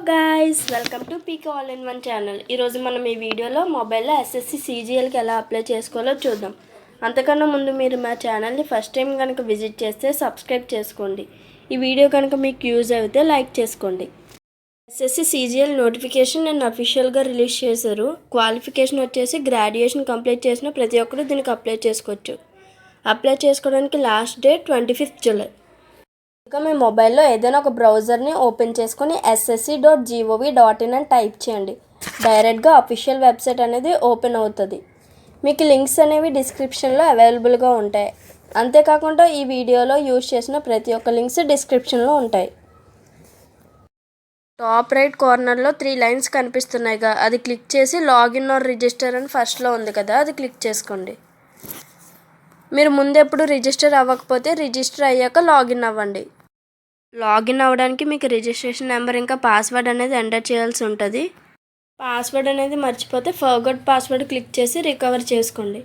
Guys, welcome to PK all in one channel. ఈరోజు మనం ఈ వీడియోలో మొబైల్లో ఎస్ఎస్సి సీజీఎల్కి ఎలా అప్లై చేసుకోవాలో చూద్దాం. అంతకన్నా ముందు మీరు మా ఛానల్ని ఫస్ట్ టైం కనుక విజిట్ చేస్తే సబ్స్క్రైబ్ చేసుకోండి. ఈ వీడియో కనుక మీకు యూజ్ అయితే లైక్ చేసుకోండి. ఎస్ఎస్సి సీజీఎల్ నోటిఫికేషన్ నేను అఫీషియల్గా రిలీజ్ చేశారు. క్వాలిఫికేషన్ వచ్చేసి గ్రాడ్యుయేషన్ కంప్లీట్ చేసిన ప్రతి ఒక్కరు దీనికి అప్లై చేసుకోవచ్చు. అప్లై చేసుకోవడానికి లాస్ట్ డేట్ 25th జూలై. ఇంకా మీ మొబైల్లో ఏదైనా ఒక బ్రౌజర్ని ఓపెన్ చేసుకొని ssc.gov.in అని టైప్ చేయండి. డైరెక్ట్గా అఫీషియల్ వెబ్సైట్ అనేది ఓపెన్ అవుతుంది. మీకు లింక్స్ అనేవి డిస్క్రిప్షన్లో అవైలబుల్గా ఉంటాయి. అంతేకాకుండా ఈ వీడియోలో యూజ్ చేసిన ప్రతి ఒక్క లింక్స్ డిస్క్రిప్షన్లో ఉంటాయి. టాప్ రైట్ కార్నర్లో 3 లైన్స్ కనిపిస్తున్నాయిగా, అది క్లిక్ చేసి లాగిన్ ఆర్ రిజిస్టర్ అని ఫస్ట్లో ఉంది కదా, అది క్లిక్ చేసుకోండి. మీరు ముందు ఎప్పుడు రిజిస్టర్ అవ్వకపోతే రిజిస్టర్ అయ్యాక లాగిన్ అవ్వండి. లాగిన్ అవ్వడానికి మీకు రిజిస్ట్రేషన్ నెంబర్ ఇంకా పాస్వర్డ్ అనేది ఎంటర్ చేయాల్సి ఉంటుంది. పాస్వర్డ్ అనేది మర్చిపోతే ఫర్గొట్ పాస్వర్డ్ క్లిక్ చేసి రికవర్ చేసుకోండి.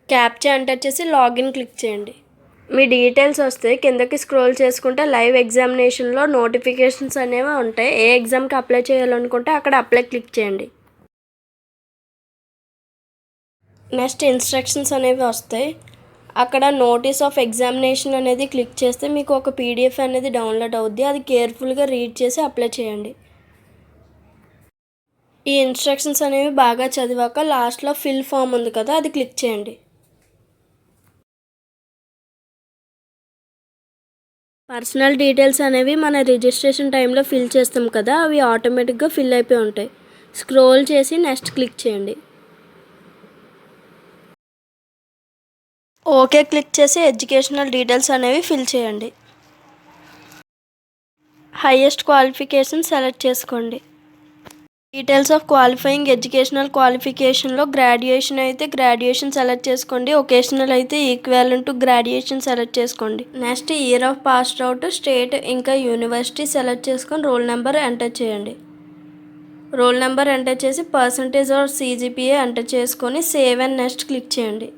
క్యాప్చా ఎంటర్ చేసి లాగిన్ క్లిక్ చేయండి. మీ డీటెయిల్స్ వస్తే కిందకి స్క్రోల్ చేసుకుంటే లైవ్ ఎగ్జామినేషన్లో నోటిఫికేషన్స్ అనేవి ఉంటాయి. ఏ ఎగ్జామ్కి అప్లై చేయాలనుకుంటే అక్కడ అప్లై క్లిక్ చేయండి. నెక్స్ట్ ఇన్స్ట్రక్షన్స్ అనేవి వస్తాయి. అక్కడ నోటీస్ ఆఫ్ ఎగ్జామినేషన్ అనేది క్లిక్ చేస్తే మీకు ఒక పీడిఎఫ్ అనేది డౌన్లోడ్ అవుద్ది. అది కేర్ఫుల్గా రీడ్ చేసి అప్లై చేయండి. ఈ ఇన్స్ట్రక్షన్స్ అనేవి బాగా చదివాక లాస్ట్లో ఫిల్ ఫామ్ ఉంది కదా, అది క్లిక్ చేయండి. పర్సనల్ డీటెయిల్స్ అనేవి మన రిజిస్ట్రేషన్ టైంలో ఫిల్ చేస్తాం కదా, అవి ఆటోమేటిక్గా ఫిల్ అయిపోయి ఉంటాయి. స్క్రోల్ చేసి నెక్స్ట్ క్లిక్ చేయండి. ఓకే క్లిక్ చేసి ఎడ్యుకేషనల్ డీటెయిల్స్ అనేవి ఫిల్ చేయండి. హైయెస్ట్ క్వాలిఫికేషన్ సెలెక్ట్ చేసుకోండి. డీటెయిల్స్ ఆఫ్ క్వాలిఫైయింగ్ ఎడ్యుకేషనల్ క్వాలిఫికేషన్లో గ్రాడ్యుయేషన్ అయితే గ్రాడ్యుయేషన్ సెలెక్ట్ చేసుకోండి. ఒకేషనల్ అయితే ఈక్వాలెంట్ టు గ్రాడ్యుయేషన్ సెలెక్ట్ చేసుకోండి. Next year of passed out, state ఇంకా యూనివర్సిటీ సెలెక్ట్ చేసుకొని రోల్ నెంబర్ ఎంటర్ చేయండి. రోల్ నెంబర్ ఎంటర్ చేసి పర్సంటేజ్ ఆర్ CGPA ఎంటర్ చేసుకొని సేవ్ అండ్ నెక్స్ట్ క్లిక్ చేయండి.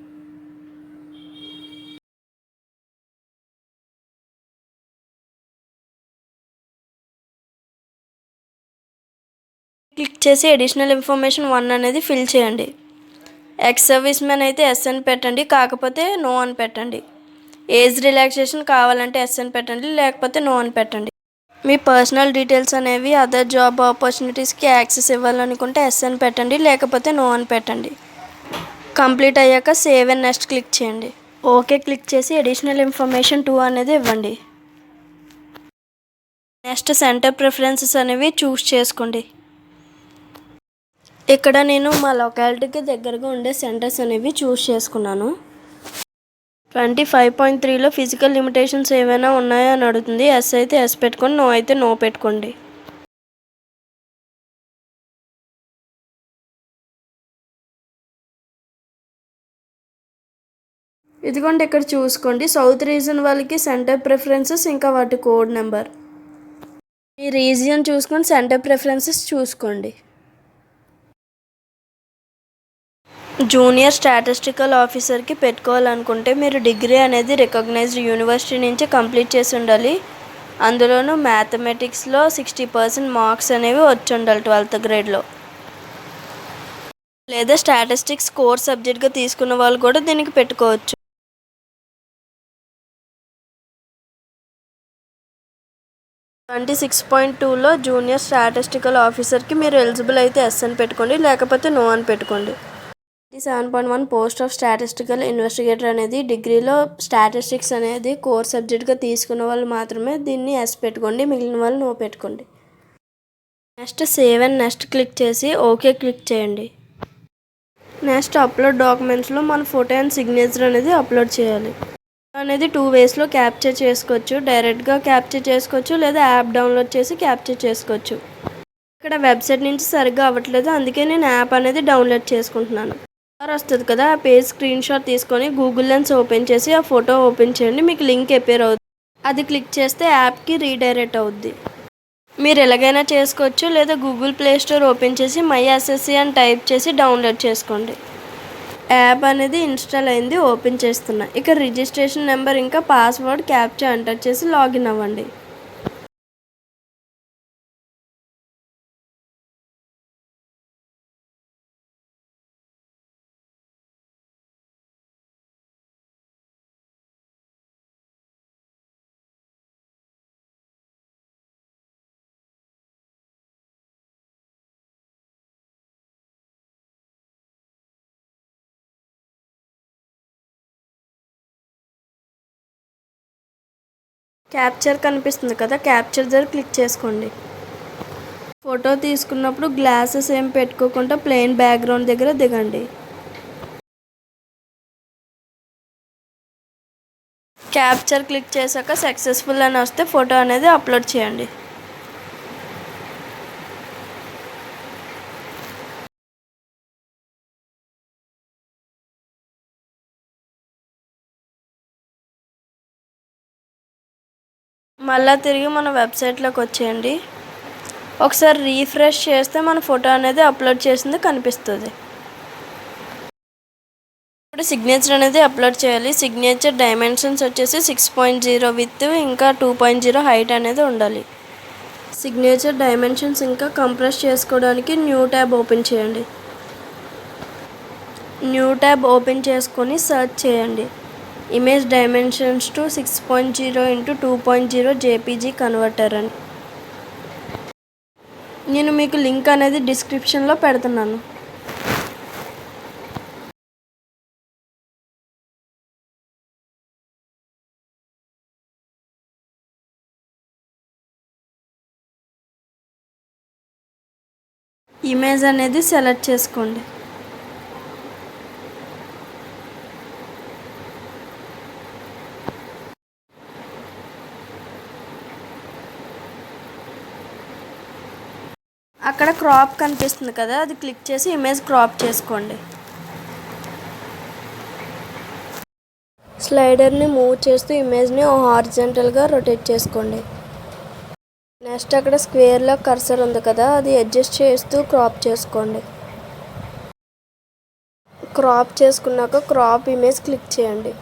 క్లిక్ చేసి అడిషనల్ ఇన్ఫర్మేషన్ 1 అనేది ఫిల్ చేయండి. ఎక్స్ సర్వీస్ మ్యాన్ అయితే ఎస్ అని పెట్టండి, కాకపోతే నో అని పెట్టండి. ఏజ్ రిలాక్సేషన్ కావాలంటే ఎస్ అని పెట్టండి, లేకపోతే నో అని పెట్టండి. మీ పర్సనల్ డీటెయిల్స్ అనేవి అదర్ జాబ్ ఆపర్చునిటీస్కి యాక్సెస్ ఇవ్వాలనుకుంటే ఎస్ అని పెట్టండి, లేకపోతే నో అని పెట్టండి. కంప్లీట్ అయ్యాక సేవ్ అండ్ నెక్స్ట్ క్లిక్ చేయండి. ఓకే క్లిక్ చేసి అడిషనల్ ఇన్ఫర్మేషన్ 2 అనేది ఇవ్వండి. నెక్స్ట్ సెంటర్ ప్రిఫరెన్సెస్ అనేవి చూస్ చేసుకోండి. ఇక్కడ నేను మా లొకాలిటీకి దగ్గరగా ఉండే సెంటర్స్ అనేవి చూస్ చేసుకున్నాను. 25.3లో ఫిజికల్ లిమిటేషన్స్ ఏమైనా ఉన్నాయా అని అడుగుతుంది. ఎస్ అయితే ఎస్ పెట్టుకోండి, నో అయితే నో పెట్టుకోండి. ఇదిగోండి ఇక్కడ చూసుకోండి, సౌత్ రీజన్ వాళ్ళకి సెంటర్ ప్రిఫరెన్సెస్ ఇంకా వాటి కోడ్ నెంబర్. ఈ రీజియన్ చూసుకొని సెంటర్ ప్రిఫరెన్సెస్ చూసుకోండి. జూనియర్ స్టాటిస్టికల్ ఆఫీసర్కి పెట్టుకోవాలనుకుంటే మీరు డిగ్రీ అనేది రికగ్నైజ్డ్ యూనివర్సిటీ నుంచి కంప్లీట్ చేసి ఉండాలి. అందులోనూ మ్యాథమెటిక్స్లో 60% మార్క్స్ అనేవి వచ్చి ఉండాలి 12th గ్రేడ్లో. లేదా స్టాటిస్టిక్స్ కోర్ సబ్జెక్ట్గా తీసుకున్న వాళ్ళు కూడా దీనికి పెట్టుకోవచ్చు. 26.2లో జూనియర్ స్టాటిస్టికల్ ఆఫీసర్కి మీరు ఎలిజిబుల్ అయితే ఎస్ అని పెట్టుకోండి, లేకపోతే నో అని పెట్టుకోండి. 7.1 పోస్ట్ ఆఫ్ స్టాటిస్టికల్ ఇన్వెస్టిగేటర్ అనేది డిగ్రీలో స్టాటిస్టిక్స్ అనేది కోర్ సబ్జెక్ట్గా తీసుకున్న వాళ్ళు మాత్రమే దీన్ని ఎస్ పెట్టుకోండి, మిగిలిన వాళ్ళు నో పెట్టుకోండి. Next save and next click చేసి ఓకే క్లిక్ చేయండి. నెక్స్ట్ అప్లోడ్ డాక్యుమెంట్స్లో మన ఫోటో అండ్ సిగ్నేచర్ అనేది అప్లోడ్ చేయాలి. అనేది 2 వేస్లో క్యాప్చర్ చేసుకోవచ్చు. డైరెక్ట్గా క్యాప్చర్ చేసుకోవచ్చు, లేదా యాప్ డౌన్లోడ్ చేసి క్యాప్చర్ చేసుకోవచ్చు. ఇక్కడ వెబ్సైట్ నుంచి సరిగ్గా అవ్వట్లేదు, అందుకే నేను యాప్ అనేది డౌన్లోడ్ చేసుకుంటున్నాను. వస్తుంది కదా, ఆ పేజ్ స్క్రీన్ షాట్ తీసుకొని గూగుల్ లెన్స్ ఓపెన్ చేసి ఆ ఫోటో ఓపెన్ చేయండి. మీకు లింక్ అపేర్ అవుతుంది, అది క్లిక్ చేస్తే యాప్కి రీడైరెక్ట్ అవుద్ది. మీరు ఎలాగైనా చేసుకోవచ్చు, లేదా గూగుల్ ప్లే స్టోర్ ఓపెన్ చేసి మై ఎస్ఎస్సి అని టైప్ చేసి డౌన్లోడ్ చేసుకోండి. యాప్ అనేది ఇన్స్టాల్ అయింది, ఓపెన్ చేస్తున్నా. ఇక రిజిస్ట్రేషన్ నెంబర్ ఇంకా పాస్వర్డ్ క్యాప్చా ఎంటర్ చేసి లాగిన్ అవ్వండి. క్యాప్చర్ కనిపిస్తుంది కదా, క్యాప్చర్ దగ్గర క్లిక్ చేసుకోండి. ఫోటో తీసుకున్నప్పుడు గ్లాసెస్ ఏం పెట్టుకోకుండా ప్లెయిన్ బ్యాక్గ్రౌండ్ దగ్గర దిగండి. క్యాప్చర్ క్లిక్ చేశాక సక్సెస్ఫుల్ అని వస్తే ఫోటో అనేది అప్లోడ్ చేయండి. మళ్ళీ తిరిగి మన వెబ్సైట్లోకి వచ్చేయండి. ఒకసారి రీఫ్రెష్ చేస్తే మన ఫోటో అనేది అప్లోడ్ చేసింది కనిపిస్తుంది. ఇప్పుడు సిగ్నేచర్ అనేది అప్లోడ్ చేయాలి. సిగ్నేచర్ డైమెన్షన్స్ వచ్చేసి 6.0 విత్ ఇంకా 2.0 హైట్ అనేది ఉండాలి. సిగ్నేచర్ డైమెన్షన్స్ ఇంకా కంప్రెస్ చేసుకోవడానికి న్యూ ట్యాబ్ ఓపెన్ చేయండి. న్యూ ట్యాబ్ ఓపెన్ చేసుకొని సెర్చ్ చేయండి. Image dimensions to 6.0 into 2.0 JPG converter అని. నేను మీకు లింక్ అనేది డిస్క్రిప్షన్లో పెడుతున్నాను. ఇమేజ్ అనేది సెలెక్ట్ చేసుకోండి. అక్కడ క్రాప్ కనిపిస్తుంది కదా, అది క్లిక్ చేసి ఇమేజ్ క్రాప్ చేసుకోండి. స్లైడర్ని మూవ్ చేస్తూ ఇమేజ్ని హారిజాంటల్గా రొటేట్ చేసుకోండి. నెక్స్ట్ అక్కడ స్క్వేర్లో కర్సర్ ఉంది కదా, అది అడ్జస్ట్ చేస్తూ క్రాప్ చేసుకోండి. క్రాప్ చేసుకున్నాక క్రాప్ ఇమేజ్ క్లిక్ చేయండి.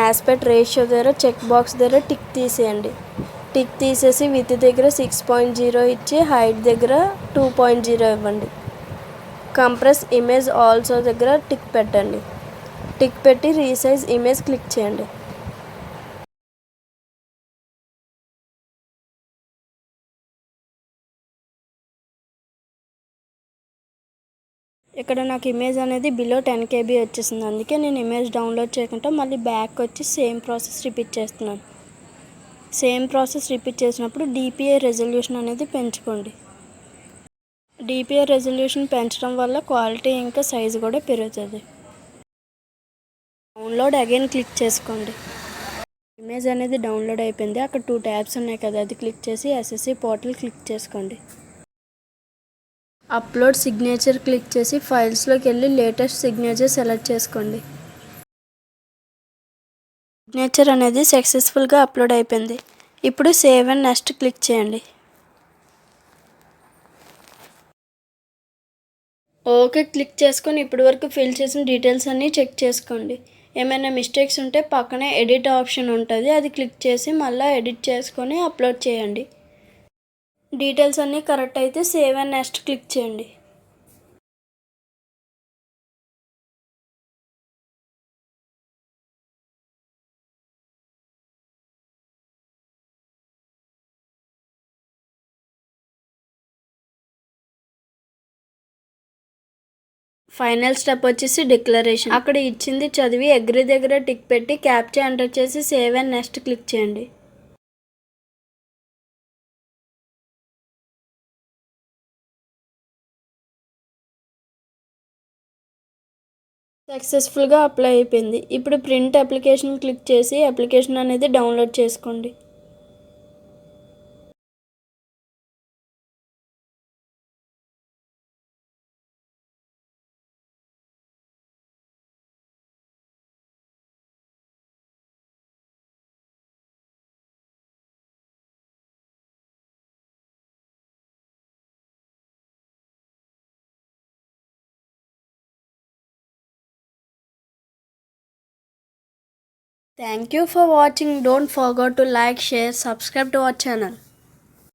ఆస్పెక్ట్ రేషియో దగ్గర చెక్ బాక్స్ దగ్గర టిక్ తీసేయండి. టిక్ తీసేసి విత్ దగ్గర 6.0 ఇచ్చి హైట్ దగ్గర 2.0 ఇవ్వండి. కంప్రెస్ ఇమేజ్ ఆల్సో దగ్గర టిక్ పెట్టండి. టిక్ పెట్టి రీసైజ్ ఇమేజ్ క్లిక్ చేయండి. ఇక్కడ నాకు ఇమేజ్ అనేది బిలో 10 KB వచ్చేసింది. అందుకే నేను ఇమేజ్ డౌన్లోడ్ చేయకుండా మళ్ళీ బ్యాక్ వచ్చి సేమ్ ప్రాసెస్ రిపీట్ చేస్తున్నాను. సేమ్ ప్రాసెస్ రిపీట్ చేసినప్పుడు డిపిఐ రెజల్యూషన్ అనేది పెంచుకోండి. డిపిఐ రెజల్యూషన్ పెంచడం వల్ల క్వాలిటీ ఇంకా సైజు కూడా పెరుగుతుంది. డౌన్లోడ్ అగైన్ క్లిక్ చేసుకోండి. ఇమేజ్ అనేది డౌన్లోడ్ అయిపోయింది. అక్కడ 2 ట్యాబ్స్ ఉన్నాయి కదా, అది క్లిక్ చేసి ఎస్ఎస్సి పోర్టల్ క్లిక్ చేసుకోండి. అప్లోడ్ సిగ్నేచర్ క్లిక్ చేసి ఫైల్స్లోకి వెళ్ళి లేటెస్ట్ సిగ్నేచర్ సెలెక్ట్ చేసుకోండి. సిగ్నేచర్ అనేది సక్సెస్ఫుల్గా అప్లోడ్ అయిపోయింది. ఇప్పుడు సేవ్ అండ్ నెక్స్ట్ క్లిక్ చేయండి. ఓకే క్లిక్ చేసుకొని ఇప్పటి వరకు ఫిల్ చేసిన డీటెయిల్స్ అన్నీ చెక్ చేసుకోండి. ఏమైనా మిస్టేక్స్ ఉంటే పక్కనే ఎడిట్ ఆప్షన్ ఉంటుంది, అది క్లిక్ చేసి మళ్ళీ ఎడిట్ చేసుకొని అప్లోడ్ చేయండి. డీటెయిల్స్ అన్నీ కరెక్ట్ అయితే సేవ్ అండ్ నెక్స్ట్ క్లిక్ చేయండి. ఫైనల్ స్టెప్ వచ్చేసి డిక్లరేషన్. అక్కడ ఇచ్చింది చదివి అగ్రీ దగ్గర టిక్ పెట్టి క్యాప్చా ఎంటర్ చేసి సేవ్ అండ్ నెక్స్ట్ క్లిక్ చేయండి. సక్సెస్ఫుల్గా అప్లై అయిపోయింది. ఇప్పుడు ప్రింట్ అప్లికేషన్ క్లిక్ చేసి అప్లికేషన్ అనేది డౌన్లోడ్ చేసుకోండి. Thank you for watching. Don't forget to like, share, subscribe to our channel.